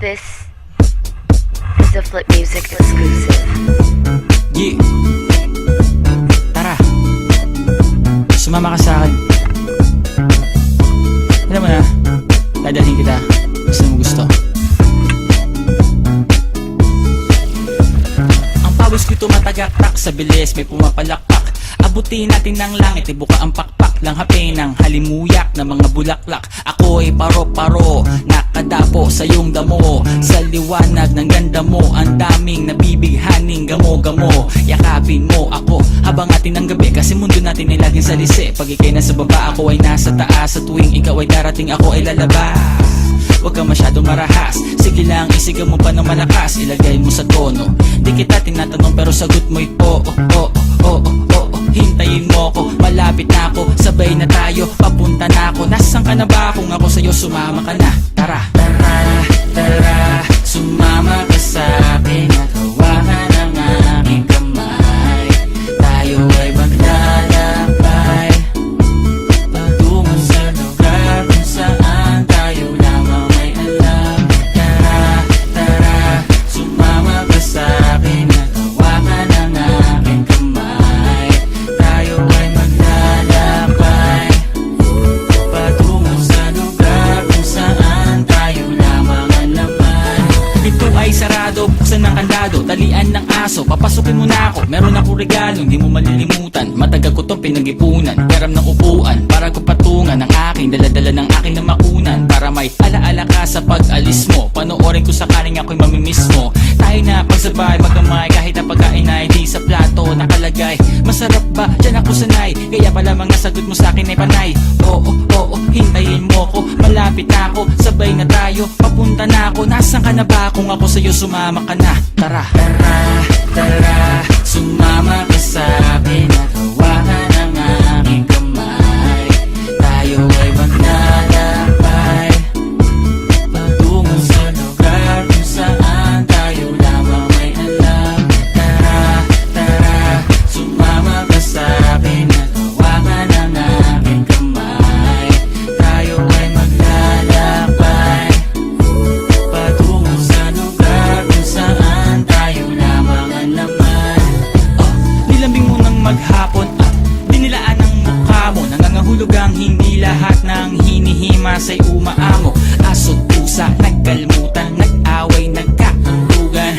This is a Flip Music exclusive. Yeah. Tara, sumama ka sa akin. Alam mo na, dadalhin kita gusto mo gusto. Ang pawis ko tumatagaktak sa bilis, may pumapalakpak. Abutin natin ng langit, ibuka ang pakpak lang hapin ng halimuyak na mga bulaklak. Ako'y paro-paro, nakadapo sa iyong damo. Sa liwanag ng ganda mo, ang daming nabibighaning gamo-gamo. Yakapin mo ako habang atin ng gabi, kasi mundo natin ay laging salisi. Pag ikay nasa baba, ako ay nasa taas. Sa tuwing ikaw ay darating, ako ay lalabas. Huwag ka masyadong marahas, sige lang isigaw mo pa ng malakas. Ilagay mo sa tono, di kita tinatanong pero sagot mo'y oo, oo, oo, oo. Hintayin mo ako, malapit na ako, sabay na tayo, papunta na ako. Nasaan ka na ba? Kung ako sa'yo, sumama ka na. Tara, tara, tara, sumama ka sa'kin at hawakan ang aking kamay. Tayo ay maglalakbay patungo sa lugar kung saan tayo lamang may alam. Tara, tara, sumama ka sa'kin at hawakan ang aking kamay. Tayo ay maglalakbay patungo sa lugar kung saan tayo lamang ang laman. Ito ay sarado, buksan ng kandado, talian ng aso, papasukin mo na ako. Meron ako regalo, hindi mo malilimutan. Matagal ko itong pinag-ipunan, peram ng upuan para ko patungan ang aking daladala ng aking na makunan. Para may alaala ka sa pag-alis mo, panoorin ko sakaling ako'y mamimiss mo. Tayo na pagsabay, magkamay, kahit ang pagkain ay di sa plato nakalagay. Masarap ba? Diyan ako sanay, kaya pala mga sagot mo sa akin ay panay. Oo, oo, hintayin mo ko, malapit na ako, sabay na tayo, papunta na ako. Nasaan ka na ba? Kung ako sa'yo, sumama ka na. Tara, tara, tara, sumama ka sa'kin at hawakan ang aking kamay. Tayo ay maglalakbay patungo sa lugar kung saan tayo lamang may alam. Tara, tara, sumama ka sa'kin at hawakan ang aking kamay. Tayo ay maglalakbay patungo sa lugar kung saan tayo lamang ang laman. Oh, nilambing mo ng maghapon at dinilaan ang mukha mo. Nangangahulog ang hindi lahat ng hinihimasay umaamo. Aso't pusa, nagkalmutan, nag-away, nagkakulugan.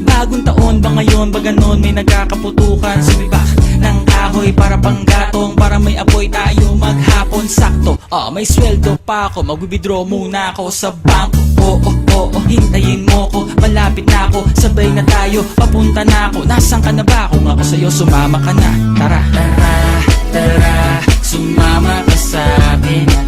Bagong taon ba ngayon, ba ganon may nagkakaputukan? Sumibak ng kahoy para panggatong, para may apoy tayo maghapon. Sakto, may sweldo pa ako, mag-withdraw muna ako sa bangko. Oo, oo, hintayin mo ko, malapit na ako, sabay na tayo, papunta na ako. Nasaan ka na ba? Kung ako sa'yo, sumama ka na. Tara, tara, tara, sumama ka sa'kin at